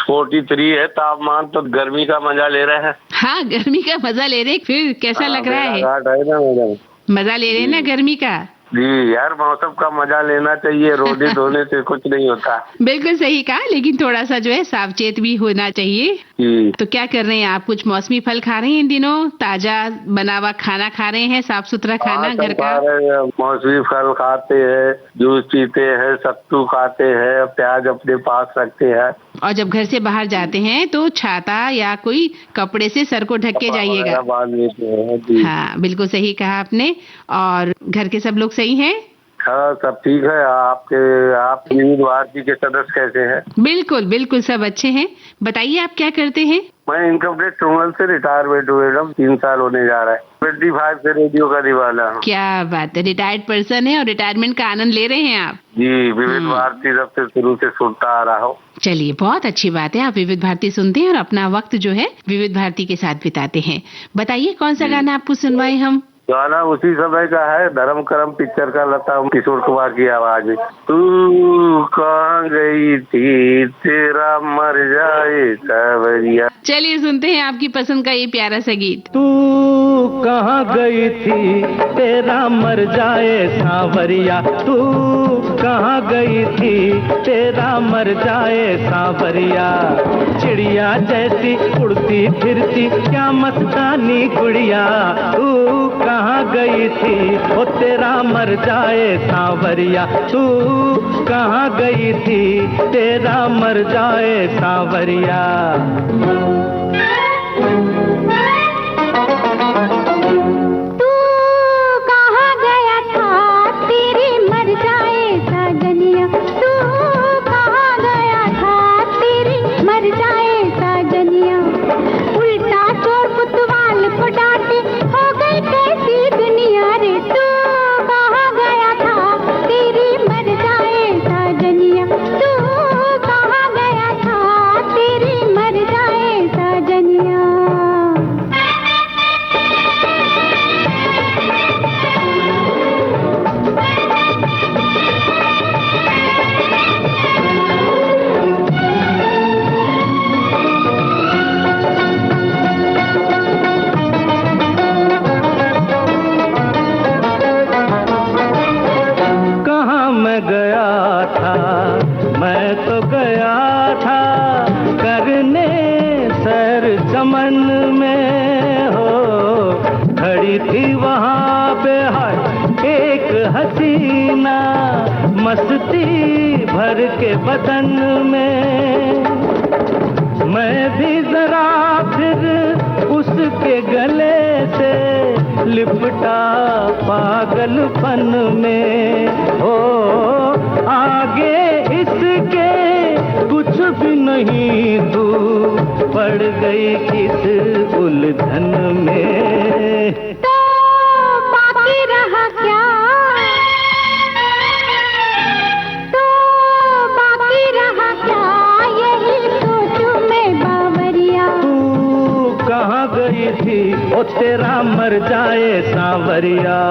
43 है तापमान, तो गर्मी का मजा ले रहे हैं। हाँ, गर्मी का मजा ले रहे। फिर कैसा लग रहा है? ना मैडम, मजा ले रहे हैं ना गर्मी का? जी यार, मौसम का मजा लेना चाहिए। रोटी धोने से कुछ नहीं होता। बिल्कुल सही कहा, लेकिन थोड़ा सा जो है सावचेत भी होना चाहिए। तो क्या कर रहे हैं आप? कुछ मौसमी फल खा रहे हैं इन दिनों? ताजा बना हुआ खाना खा रहे हैं? साफ सुथरा खाना घर का? मौसमी फल खाते हैं, जूस पीते हैं, सत्तू खाते हैं, प्याज अपने पास रखते हैं। और जब घर से बाहर जाते हैं तो छाता या कोई कपड़े से सर को ढक के जाइएगा। हाँ, बिल्कुल सही कहा आपने। और घर के सब लोग सही हैं? हाँ, सब ठीक है। आप विविध भारती के सदस्य कैसे हैं? बिल्कुल बिल्कुल, सब अच्छे हैं। बताइए, आप क्या करते हैं? मैं इनकम टैक्स ट्रिब्यूनल से रिटायरमेंट हुए, 3 साल होने जा रहा है। 25 से रेडियो का दीवाना हूँ। क्या बात है, रिटायर्ड पर्सन है और रिटायरमेंट का आनंद ले रहे हैं आप? जी, विविध भारती जब से शुरू से सुनता आ रहा हूँ। चलिए, बहुत अच्छी बात है। आप विविध भारती सुनते हैं और अपना वक्त जो है विविध भारती के साथ बिताते हैं। बताइए, कौन सा गाना आपको सुनवाए हम? गाना उसी समय का है, धर्म करम पिक्चर का, लता किशोर कुमार की आवाज में। तू कहाँ गई थी, तेरा मर जाए सावरिया। चलिए, सुनते हैं आपकी पसंद का ये प्यारा सा गीत। तू कहाँ गई थी, तेरा मर जाए सावरिया। तू कहाँ गई थी, तेरा मर जाए सावरिया। चिड़िया जैसी उड़ती फिरती क्या मस्तानी गुड़िया। तू कहाँ गई थी, ओ तेरा मर जाए सांवरिया। तू कहाँ गई थी, तेरा मर जाए सांवरिया। तू कहाँ गया था, तेरी मर जाए साजनिया। तू कहाँ गया था, तेरी मर जाए साजनिया। उल्टा चोर कुतवाल को डांटे, हो गई कैसी दुनिया रे। तू कहाँ गया था, तेरी मर जाए साजनिया। तू कहाँ गया था, तेरी मर जाए साजनिया। थी वहाँ बेहद एक हसीना, मस्ती भर के बदन में। मैं भी जरा फिर उसके गले से लिपटा पागलपन में। ओ आगे इसके कुछ भी नहीं, तू पड़ गई किस उलझन में। तो बाकी रहा क्या, तो बाकी रहा क्या, यही सोचूं मैं बावरिया। तू कहाँ गई थी ओ तेरा मर जाए सांवरिया।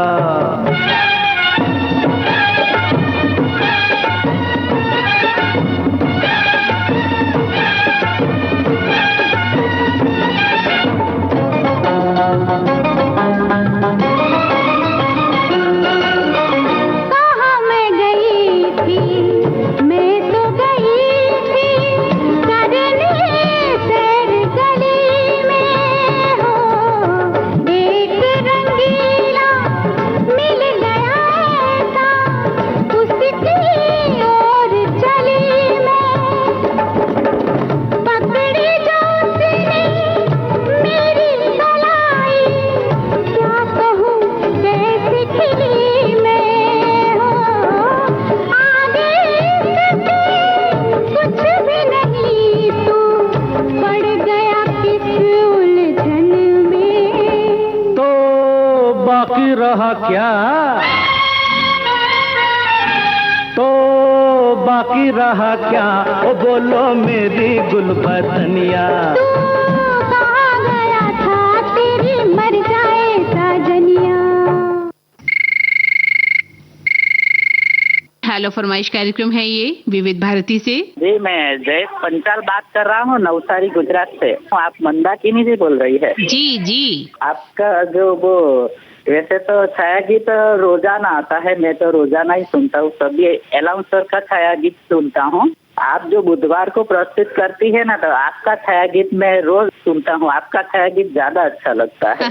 रहा क्या, तो बाकी रहा क्या, ओ बोलो मेरी गुलबदनिया। तू कहाँ गया था, तेरी मर जाए साजनिया। हेलो फरमाइश कार्यक्रम है ये विविध भारती से। जी मैं जय पंचाल बात कर रहा हूँ, नवसारी गुजरात से। आप मंदाकिनी जी बोल रही है? जी जी। आपका जो वो वैसे तो छाया गीत रोजाना आता है, मैं तो रोजाना ही सुनता हूँ, सभी अलाउंसर का छाया गीत सुनता हूँ। आप जो बुधवार को प्रस्तुत करती है ना, तो आपका छाया गीत मैं रोज सुनता हूँ। आपका छाया गीत ज्यादा अच्छा लगता है।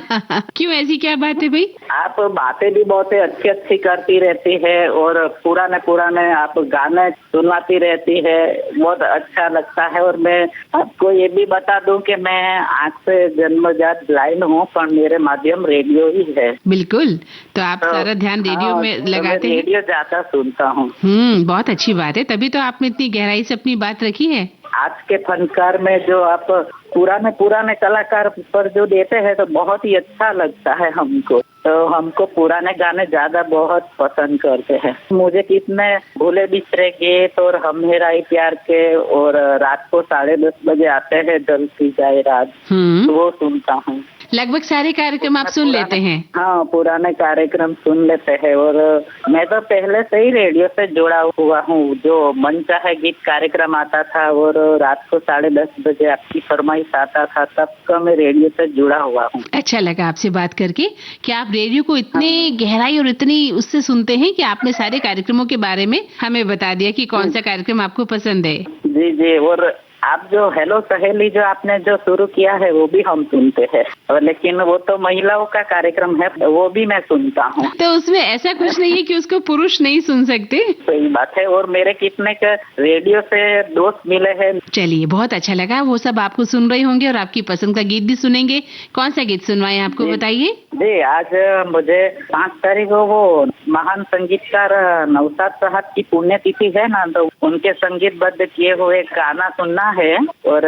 क्यों, ऐसी क्या बात है भाई? आप बातें भी बहुत अच्छी अच्छी करती रहती है और पुराने पुराने आप गाने सुनाती रहती है, बहुत अच्छा लगता है। और मैं आपको ये भी बता दूं कि मैं आज से जन्मजात ब्लाइंड हूँ, पर मेरे माध्यम रेडियो ही है। बिल्कुल, तो आप सारा ध्यान रेडियो में लगाते हैं? रेडियो ज्यादा सुनता हूँ। बहुत अच्छी बात है, तभी तो आपने इतनी गहराई से अपनी बात रखी है। आज के फनकार में जो आप पुराने पुराने कलाकार पर जो देते हैं तो बहुत ही अच्छा लगता है हमको। तो हमको पुराने गाने ज्यादा बहुत पसंद करते हैं। मुझे कितने भूले बिछड़े गीत और हम मेरा ही प्यार के, और रात को 10:30 बजे आते हैं ढलती जाए रात, तो वो सुनता हूँ। लगभग सारे कार्यक्रम आप सुन लेते हैं? हाँ, पुराने कार्यक्रम सुन लेते हैं। और मैं तो पहले से ही रेडियो से जुड़ा हुआ हूँ। जो मन चाहे गीत कार्यक्रम आता था और रात को 10:30 बजे आपकी फरमाइश आता था, तब का मैं रेडियो से जुड़ा हुआ हूँ। अच्छा लगा आपसे बात करके कि आप रेडियो को इतनी गहराई और इतनी उससे सुनते हैं कि आपने सारे कार्यक्रमों के बारे में हमें बता दिया कि कौन सा कार्यक्रम आपको पसंद है। जी जी। और आप जो हेलो सहेली जो आपने जो शुरू किया है वो भी हम सुनते हैं, लेकिन वो तो महिलाओं का कार्यक्रम है, वो भी मैं सुनता हूँ। तो उसमें ऐसा कुछ नहीं है कि उसको पुरुष नहीं सुन सकते? सही बात है। और मेरे कितने के रेडियो से दोस्त मिले हैं। चलिए, बहुत अच्छा लगा। वो सब आपको सुन रहे होंगे और आपकी पसंद का गीत भी सुनेंगे। कौन सा गीत सुनवाएं आपको, बताइए। जी, आज मुझे 5 तारीख को वो महान संगीतकार नौशाद साहब की पुण्यतिथि है ना, तो उनके संगीतबद्ध किए हुए गाना सुनना है। और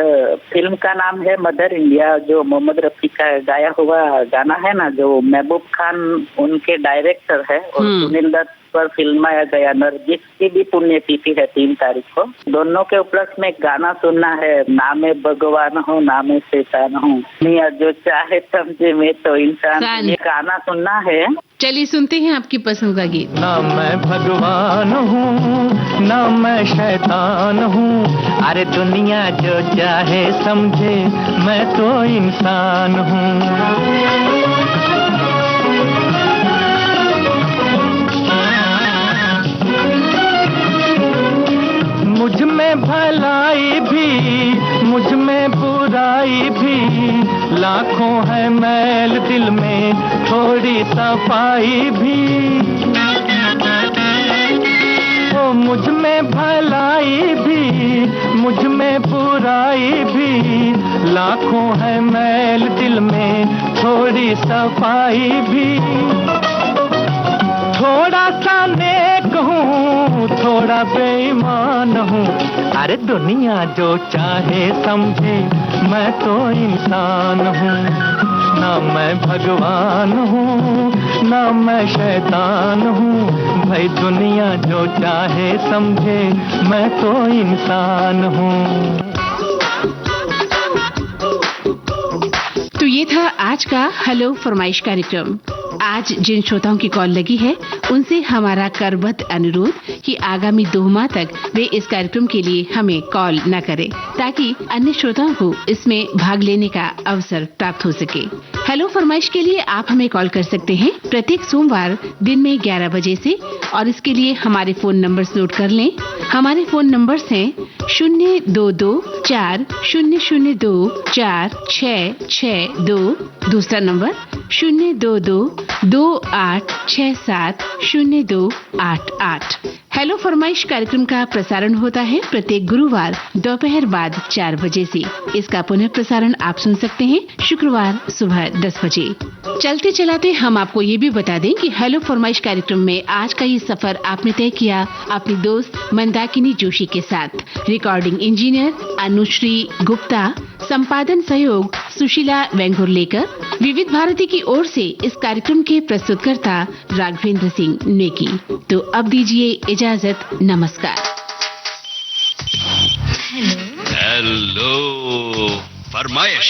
फिल्म का नाम है मदर इंडिया, जो मोहम्मद रफी का गाया हुआ गाना है ना, जो महबूब खान उनके डायरेक्टर है, और सुनील दत्त पर फिल्माया गया। नरगिस की भी पुण्यतिथि है 3 तारीख को। दोनों के उपलक्ष्य में गाना सुनना है, नामे भगवान हो नामे शैतान हो, मियां जो चाहे समझे मैं तो इंसान। ये गाना सुनना है। चलिए सुनते हैं आपकी पसंद का गीत। ना मैं भगवान हूँ ना मैं शैतान हूँ, अरे दुनिया जो चाहे समझे मैं तो इंसान हूँ। मुझ में भलाई भी मुझ में बुराई भी, लाखों है मैल दिल में थोड़ी सफाई भी, ओ मुझ में भलाई भी, मुझ में बुराई भी, लाखों है मैल दिल में, थोड़ी सफाई भी। थोड़ा सा नेक हूँ, थोड़ा बेईमान हूँ, अरे दुनिया जो चाहे समझे, मैं तो इंसान हूँ। ना मैं भगवान हूँ, ना मैं शैतान हूँ, भाई दुनिया जो चाहे समझे, मैं तो इंसान हूँ। तो ये था आज का हेलो फरमाइश कार्यक्रम। आज जिन श्रोताओं की कॉल लगी है उनसे हमारा करबद्ध अनुरोध कि आगामी 2 माह तक वे इस कार्यक्रम के लिए हमें कॉल न करें, ताकि अन्य श्रोताओं को इसमें भाग लेने का अवसर प्राप्त हो सके। हेलो फरमाइश के लिए आप हमें कॉल कर सकते हैं प्रत्येक सोमवार दिन में 11 बजे से, और इसके लिए हमारे फोन नंबर्स नोट कर लें। हमारे फोन नंबर्स हैं 02240024662, दूसरा नंबर 02228670288। हेलो फरमाइश कार्यक्रम का प्रसारण होता है प्रत्येक गुरुवार दोपहर बाद 4 बजे से। इसका पुनः प्रसारण आप सुन सकते हैं शुक्रवार सुबह 10 बजे। चलते चलाते हम आपको ये भी बता दें कि हेलो फरमाइश कार्यक्रम में आज का ये सफर आपने तय किया अपनी दोस्त मंदाकिनी जोशी के साथ। रिकॉर्डिंग इंजीनियर अनुश्री गुप्ता, संपादन सहयोग सुशीला वेंगुर्लेकर। विविध भारती की ओर से इस कार्यक्रम के प्रस्तुतकर्ता राघवेंद्र सिंह नेकी। तो अब दीजिए इजाजत, नमस्कार। हेलो फरमाइश।